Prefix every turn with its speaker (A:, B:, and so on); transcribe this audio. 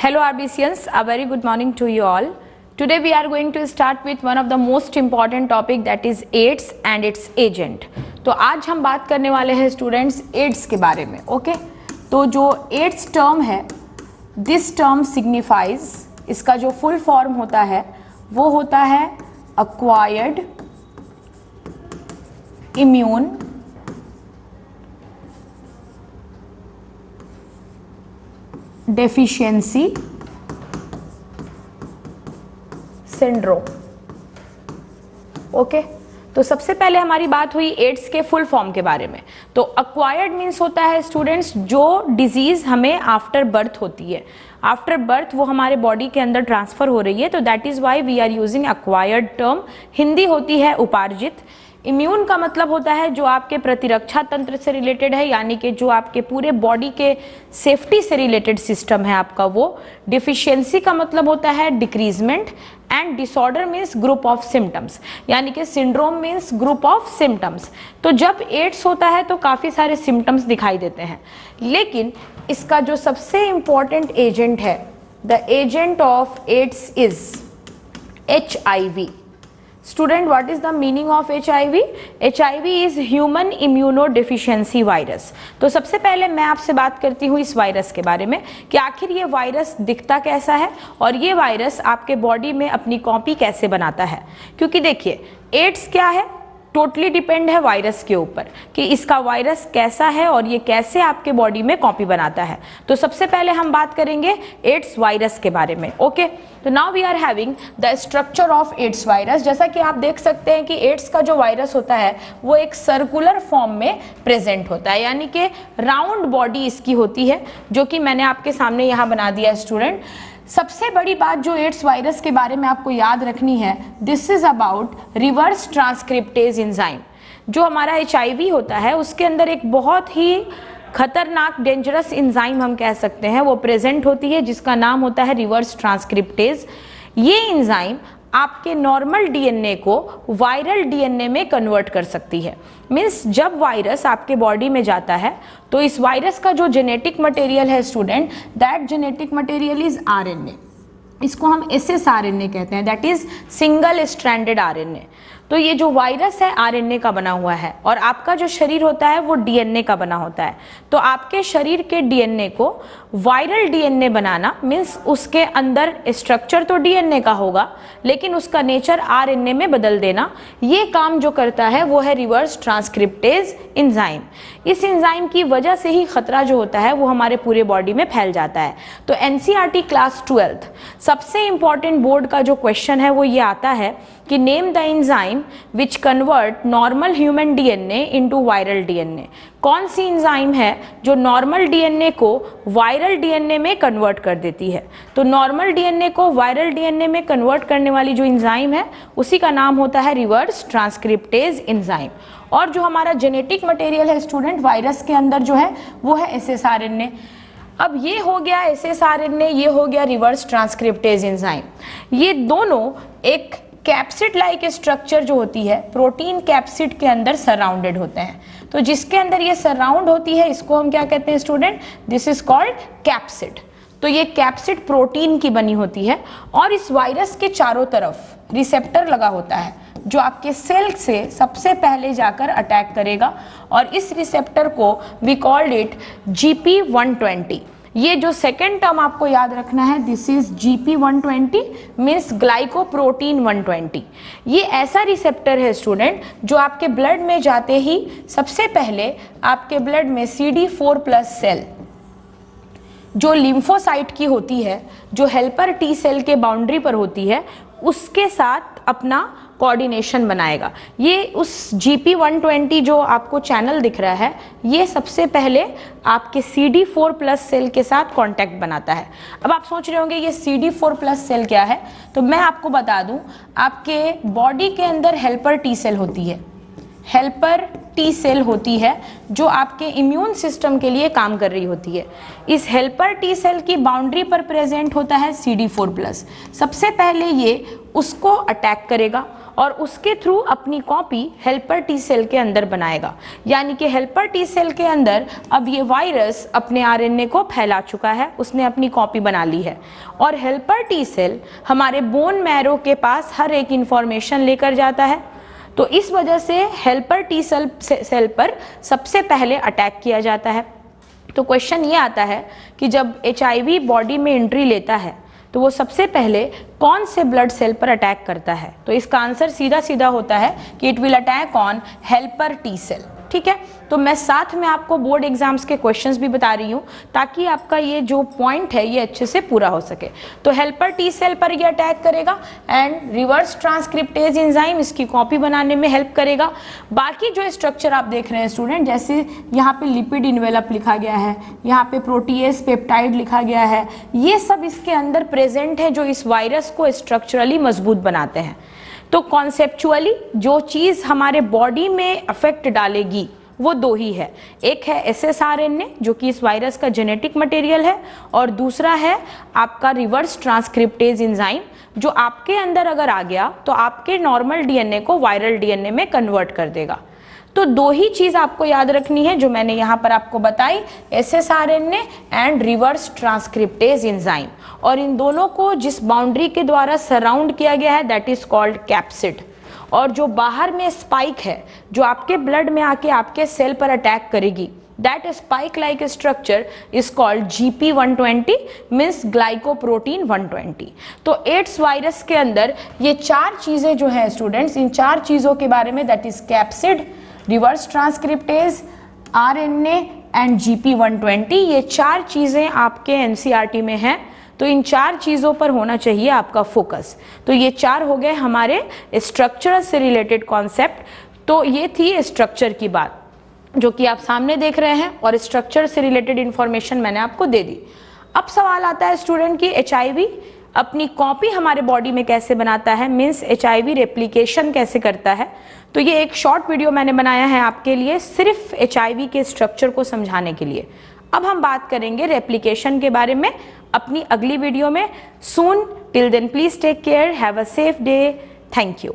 A: Hello RBCians, a very good morning to you all. Today we are going to start with one of the most important topic that is AIDS and its agent. तो आज हम बात करने वाले हैं students ads के बारे में. ओके तो जो एड्स टर्म है, दिस टर्म सिग्निफाइज, इसका जो फुल फॉर्म होता है वो होता है acquired immune deficiency syndrome. Okay तो सबसे पहले हमारी बात हुई एड्स के फुल फॉर्म के बारे में. तो अक्वायर्ड मीन्स होता है स्टूडेंट्स जो डिजीज हमें आफ्टर बर्थ होती है, आफ्टर बर्थ वो हमारे बॉडी के अंदर ट्रांसफर हो रही है, तो that is why we are using acquired term. Hindi होती है उपार्जित. इम्यून का मतलब होता है जो आपके प्रतिरक्षा तंत्र से रिलेटेड है, यानी कि जो आपके पूरे बॉडी के सेफ्टी से रिलेटेड सिस्टम है आपका वो. डिफिशियंसी का मतलब होता है decreasement and disorder means group of symptoms, यानी कि syndrome means group of symptoms. तो जब एड्स होता है तो काफ़ी सारे सिम्टम्स दिखाई देते हैं, लेकिन इसका जो सबसे इंपॉर्टेंट एजेंट है, the agent of AIDS is HIV. Student, what is the meaning of HIV? HIV is human immunodeficiency virus. तो सबसे पहले मैं आपसे बात करती हूँ इस वायरस के बारे में कि आखिर ये वायरस दिखता कैसा है और ये वायरस आपके बॉडी में अपनी कॉपी कैसे बनाता है. क्योंकि देखिए एड्स क्या है, टोटली डिपेंड है वायरस के ऊपर कि इसका वायरस कैसा है और ये कैसे आपके बॉडी में कॉपी बनाता है. तो सबसे पहले हम बात करेंगे एड्स वायरस के बारे में. ओके तो now we are having the structure of AIDS virus. जैसा कि आप देख सकते हैं कि एड्स का जो वायरस होता है वो एक सर्कुलर फॉर्म में प्रेजेंट होता है, यानी कि राउंड बॉडी इसकी होती है, जो कि मैंने आपके सामने यहाँ बना दिया है स्टूडेंट. सबसे बड़ी बात जो एड्स वायरस के बारे में आपको याद रखनी है, this is about reverse transcriptase enzyme. जो हमारा HIV होता है उसके अंदर एक बहुत ही खतरनाक डेंजरस एंजाइम हम कह सकते हैं वो प्रेजेंट होती है, जिसका नाम होता है रिवर्स ट्रांसक्रिप्टेज. ये एंजाइम आपके नॉर्मल DNA को वायरल DNA में कन्वर्ट कर सकती है. मीन्स जब वायरस आपके बॉडी में जाता है तो इस वायरस का जो जेनेटिक मटेरियल है student, that genetic material is RNA. इसको हम ssRNA कहते हैं, that is single stranded RNA. तो ये जो वायरस है RNA का बना हुआ है और आपका जो शरीर होता है वो DNA का बना होता है. तो आपके शरीर के DNA को वायरल DNA बनाना मीन्स उसके अंदर स्ट्रक्चर तो DNA का होगा लेकिन उसका नेचर RNA में बदल देना, ये काम जो करता है वो है रिवर्स ट्रांसक्रिप्टेज एंजाइम. इस एंजाइम की वजह से ही खतरा जो होता है वो हमारे पूरे बॉडी में फैल जाता है. तो NCERT क्लास 12 सबसे इंपॉर्टेंट बोर्ड का जो क्वेश्चन है वो ये आता है कि name the enzyme which convert normal human DNA into viral DNA. कौन सी एंजाइम है जो नॉर्मल DNA को वायरल DNA में कन्वर्ट कर देती है. तो नॉर्मल DNA को वायरल DNA में कन्वर्ट करने वाली जो एंजाइम है उसी का नाम होता है रिवर्स ट्रांसक्रिप्टेज एंजाइम. और जो हमारा जेनेटिक मटेरियल है स्टूडेंट वायरस के अंदर जो है वो है ssRNA. अब ये हो गया ssRNA, ये हो गया रिवर्स ट्रांसक्रिप्टेज एंजाइम. ये दोनों एक कैप्सिड लाइक स्ट्रक्चर जो होती है प्रोटीन कैप्सिड के अंदर सराउंडेड होते हैं. तो जिसके अंदर ये सराउंड होती है इसको हम क्या कहते हैं student, this is called capsid. तो ये कैप्सिड प्रोटीन की बनी होती है और इस वायरस के चारों तरफ रिसेप्टर लगा होता है जो आपके सेल से सबसे पहले जाकर अटैक करेगा और इस रिसेप्टर को वी कॉल्ड इट GP120. ये जो सेकेंड टर्म आपको याद रखना है, this is GP120 means glycoprotein 120. ये ऐसा रिसेप्टर है स्टूडेंट जो आपके ब्लड में जाते ही सबसे पहले आपके ब्लड में CD4+ सेल जो लिम्फोसाइट की होती है, जो हेल्पर T सेल के बाउंड्री पर होती है, उसके साथ अपना कोऑर्डिनेशन बनाएगा. ये उस GP120 जो आपको चैनल दिख रहा है ये सबसे पहले आपके CD4+ सेल के साथ कांटेक्ट बनाता है. अब आप सोच रहे होंगे ये CD4+ सेल क्या है, तो मैं आपको बता दूं आपके बॉडी के अंदर हेल्पर T सेल होती है. हेल्पर टी सेल होती है जो आपके इम्यून सिस्टम के लिए काम कर रही होती है। इस हेल्पर टी सेल की बाउंड्री पर प्रेजेंट होता है CD4+। सबसे पहले ये उसको अटैक करेगा और उसके थ्रू अपनी कॉपी हेल्पर टी सेल के अंदर बनाएगा। यानी कि हेल्पर टी सेल के अंदर अब ये वायरस अपने आरएनए को फैला चुका है, उसने अपनी कॉपी बना ली है। और हेल्पर टी सेल हमारे बोन मैरो के पास हर एक इंफॉर्मेशन लेकर जाता है। तो इस वजह से हेल्पर टी सेल पर सबसे पहले अटैक किया जाता है। तो क्वेश्चन ये आता है कि जब HIV बॉडी में एंट्री लेता है तो वो सबसे पहले कौन से ब्लड सेल पर अटैक करता है? तो इसका आंसर सीधा सीधा होता है कि it will attack on helper T cell. ठीक है, तो मैं साथ में आपको बोर्ड एग्जाम्स के क्वेश्चंस भी बता रही हूँ ताकि आपका ये जो पॉइंट है ये अच्छे से पूरा हो सके। तो हेल्पर टी सेल पर ये अटैक करेगा एंड रिवर्स ट्रांसक्रिप्टेज एंजाइम इसकी कॉपी बनाने में हेल्प करेगा। बाकी जो स्ट्रक्चर आप देख रहे हैं स्टूडेंट, जैसे यहाँ पे लिपिड इन्वेलप लिखा गया है, यहाँ पे प्रोटीएज पेप्टाइड लिखा गया है, ये सब इसके अंदर प्रेजेंट है जो इस वायरस को स्ट्रक्चरली मजबूत बनाते हैं। तो कॉन्सेप्चुअली जो चीज़ हमारे बॉडी में अफेक्ट डालेगी वो दो ही है, एक है SSRNA जो कि इस वायरस का जेनेटिक मटेरियल है, और दूसरा है आपका रिवर्स ट्रांसक्रिप्टेज एंजाइम जो आपके अंदर अगर आ गया तो आपके नॉर्मल DNA को वायरल DNA में कन्वर्ट कर देगा। तो दो ही चीज आपको याद रखनी है जो मैंने यहाँ पर आपको बताई, SSRNA and reverse transcriptase enzyme, और इन दोनों को जिस बाउंड्री के द्वारा सराउंड किया गया है दैट इज कॉल्ड कैप्सिड। और जो बाहर में स्पाइक है जो आपके ब्लड में आके आपके सेल पर अटैक करेगी, that spike like structure is called GP120 means glycoprotein 120। तो एड्स वायरस के अंदर ये चार चीजें जो है स्टूडेंट्स, इन चार चीजों के बारे में, that is capsid, reverse transcriptase, RNA and GP120, ये चार चीजें आपके NCERT में हैं। तो इन चार चीज़ों पर होना चाहिए आपका फोकस। तो ये चार हो गए हमारे स्ट्रक्चर से रिलेटेड कॉन्सेप्ट। तो ये थी स्ट्रक्चर की बात जो कि आप सामने देख रहे हैं, और स्ट्रक्चर से रिलेटेड इंफॉर्मेशन मैंने आपको दे दी। अब सवाल आता है स्टूडेंट की HIV अपनी कॉपी हमारे बॉडी में कैसे बनाता है, मीन्स HIV रेप्लिकेशन कैसे करता है। तो ये एक शॉर्ट वीडियो मैंने बनाया है आपके लिए सिर्फ HIV के स्ट्रक्चर को समझाने के लिए। अब हम बात करेंगे रेप्लिकेशन के बारे में अपनी अगली वीडियो में soon. Till then please take care, have a safe day, thank you.